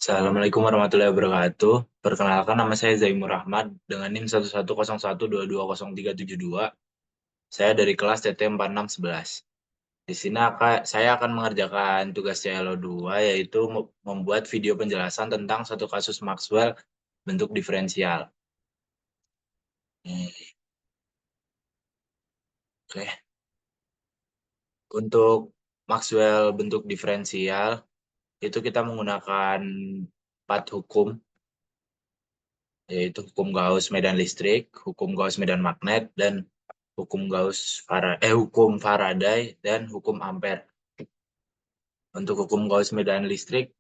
Assalamualaikum warahmatullahi wabarakatuh. Perkenalkan nama saya Zaimur Ahmad dengan NIM 11012203722. Saya dari kelas TT 4611. Di sini saya akan mengerjakan tugas CLO2 yaitu membuat video penjelasan tentang satu kasus Maxwell bentuk diferensial. Oke. Untuk Maxwell bentuk diferensial itu kita menggunakan 4 hukum, yaitu hukum Gauss medan listrik, hukum Gauss medan magnet, dan hukum Faraday dan hukum Ampere. Untuk hukum Gauss medan listrik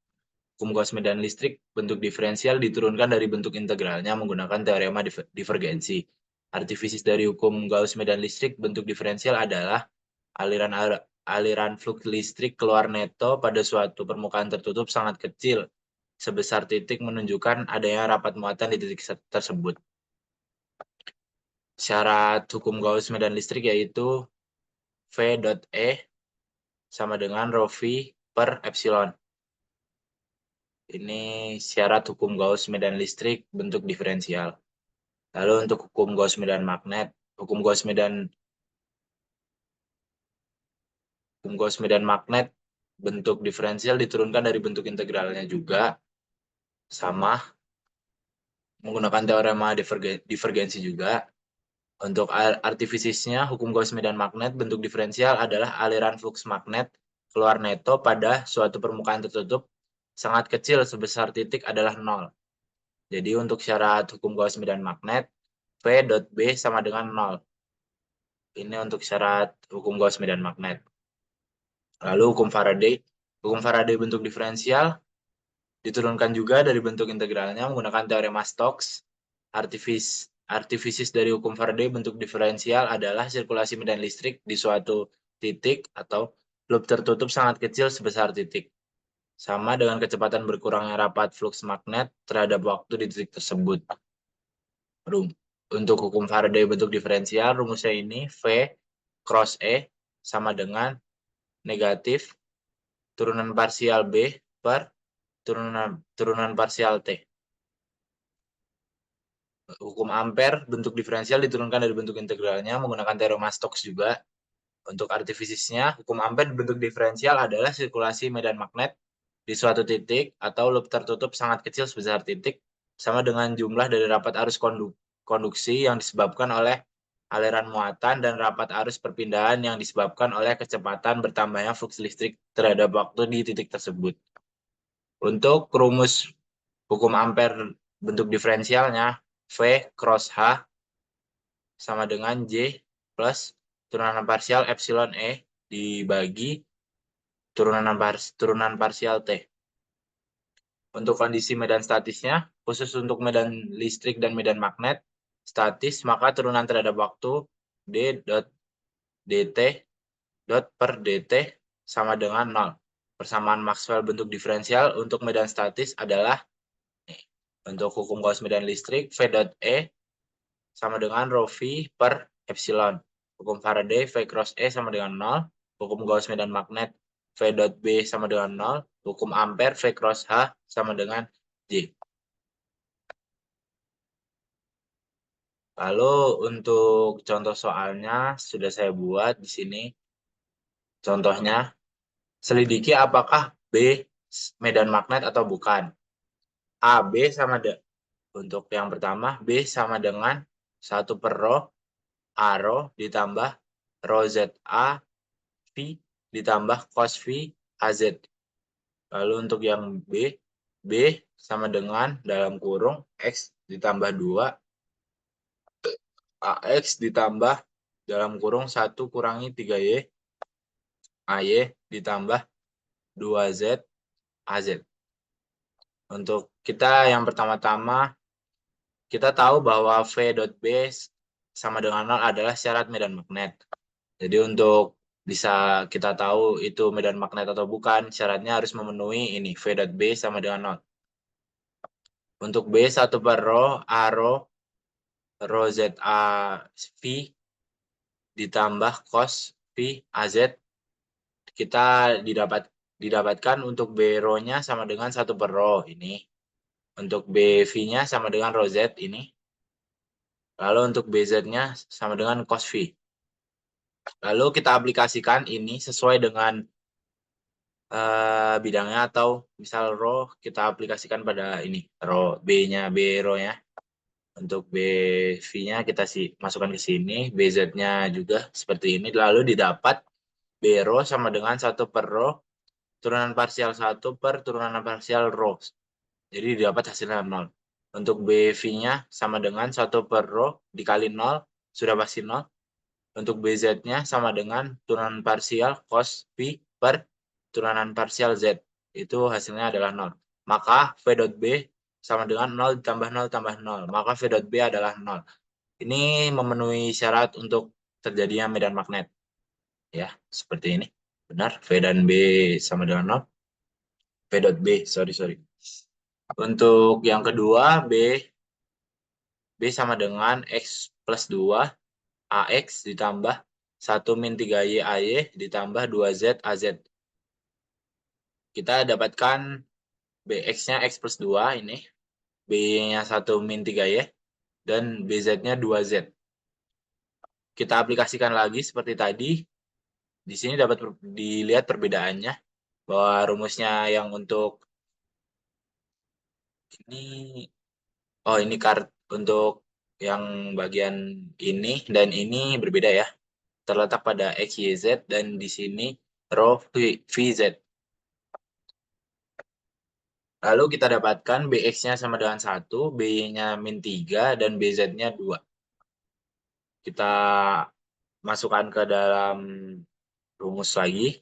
bentuk diferensial diturunkan dari bentuk integralnya menggunakan teorema divergensi. Artifisis dari hukum Gauss medan listrik bentuk diferensial adalah aliran aliran flux listrik keluar neto pada suatu permukaan tertutup sangat kecil sebesar titik menunjukkan adanya rapat muatan di titik tersebut. Syarat hukum Gauss medan listrik yaitu V.E sama dengan rho V per epsilon. Ini syarat hukum Gauss medan listrik bentuk diferensial. Lalu untuk hukum Gauss medan magnet, hukum Gauss magnet bentuk diferensial diturunkan dari bentuk integralnya juga sama menggunakan teorema divergensi juga. Untuk artifisisnya, hukum Gauss medan magnet bentuk diferensial adalah aliran flux magnet keluar neto pada suatu permukaan tertutup sangat kecil sebesar titik adalah 0. Jadi untuk syarat hukum Gauss medan magnet, V.B sama dengan 0. Ini untuk syarat hukum Gauss medan magnet. Lalu hukum Faraday bentuk diferensial diturunkan juga dari bentuk integralnya menggunakan teorema Stokes. Artifisis dari hukum Faraday bentuk diferensial adalah sirkulasi medan listrik di suatu titik atau loop tertutup sangat kecil sebesar titik. Sama dengan kecepatan berkurangnya rapat flux magnet terhadap waktu di titik tersebut. Untuk hukum Faraday bentuk diferensial, rumusnya ini V cross E sama dengan negatif turunan parsial B per turunan parsial T. Hukum Ampere bentuk diferensial diturunkan dari bentuk integralnya menggunakan teorema Stokes juga. Untuk artifisisnya, hukum Ampere bentuk diferensial adalah sirkulasi medan magnet di suatu titik atau loop tertutup sangat kecil sebesar titik sama dengan jumlah dari rapat arus konduksi yang disebabkan oleh aliran muatan dan rapat arus perpindahan yang disebabkan oleh kecepatan bertambahnya flux listrik terhadap waktu di titik tersebut. Untuk rumus hukum Ampere bentuk diferensialnya, V cross H sama dengan J plus turunan parsial epsilon E dibagi turunan parsial T. Untuk kondisi medan statisnya, khusus untuk medan listrik dan medan magnet statis, maka turunan terhadap waktu D dot dt dot per dt sama dengan 0. Persamaan Maxwell bentuk diferensial untuk medan statis adalah untuk hukum Gauss medan listrik V dot E sama dengan rho V per epsilon. Hukum Faraday V cross E sama dengan 0. Hukum Gauss medan magnet V dot B sama dengan 0. Hukum Ampere V cross H sama dengan J. Lalu untuk contoh soalnya sudah saya buat di sini. Contohnya, selidiki apakah B medan magnet atau bukan. Untuk yang pertama, B sama dengan 1 per rho A rho ditambah rho ZA V ditambah cos V AZ. Lalu untuk yang B sama dengan dalam kurung X ditambah 2 AX ditambah dalam kurung 1 kurangi 3Y AY ditambah 2Z AZ. Untuk kita yang pertama-tama, kita tahu bahwa V.B sama dengan 0 adalah syarat medan magnet. Jadi untuk bisa kita tahu itu medan magnet atau bukan, syaratnya harus memenuhi ini, V.B sama dengan 0. Untuk B, 1 per rho, A rho, rho ZA V ditambah cos V AZ, kita didapatkan untuk B-rho-nya sama dengan 1 per rho ini. Untuk BV-nya sama dengan rho Z ini. Lalu untuk BZ-nya sama dengan cos V. Lalu kita aplikasikan ini sesuai dengan bidangnya, atau misal rho kita aplikasikan pada ini rho B-nya, B-rho-nya. Untuk BV-nya kita masukkan ke sini, BZ-nya juga seperti ini. Lalu didapat B-rho sama dengan 1 per rho turunan parsial 1 per turunan parsial rho. Jadi didapat hasilnya 0. Untuk BV-nya sama dengan 1 per rho dikali 0, sudah pasti 0. Untuk BZ-nya sama dengan turunan parsial cos V per turunan parsial Z. Itu hasilnya adalah 0. Maka V dot B sama dengan 0 ditambah 0 tambah 0. Maka V dot B adalah 0. Ini memenuhi syarat untuk terjadinya medan magnet. Ya, seperti ini. Benar, V dan B sama dengan 0. V dot B, sorry. Untuk yang kedua, B sama dengan X plus 2 AX ditambah 1 min 3Y AY ditambah 2Z AZ. Kita dapatkan BX-nya X plus 2 ini, B-nya 1 min 3Y, dan BZ-nya 2Z. Kita aplikasikan lagi seperti tadi. Di sini dapat dilihat perbedaannya, bahwa rumusnya yang untuk ini, ini untuk yang bagian ini dan ini berbeda ya. Terletak pada X, Y, Z, dan di sini rho VZ. Lalu kita dapatkan BX-nya sama dengan 1, B-nya min 3, dan BZ-nya 2. Kita masukkan ke dalam rumus lagi,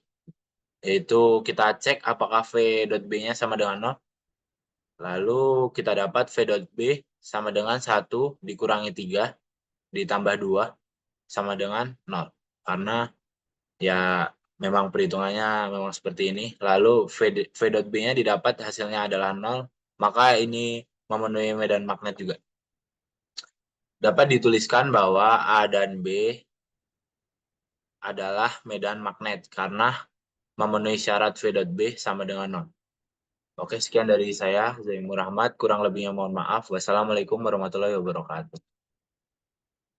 yaitu kita cek apakah V dot B-nya sama dengan 0. Lalu kita dapat V dot B sama dengan 1 dikurangi 3 ditambah 2 sama dengan 0. Karena ya memang perhitungannya memang seperti ini. Lalu V dot B-nya didapat hasilnya adalah 0. Maka ini memenuhi medan magnet juga. Dapat dituliskan bahwa A dan B adalah medan magnet karena memenuhi syarat V dot B sama dengan 0. Oke, sekian dari saya, Zaimur Rahmat. Kurang lebihnya mohon maaf. Wassalamualaikum warahmatullahi wabarakatuh.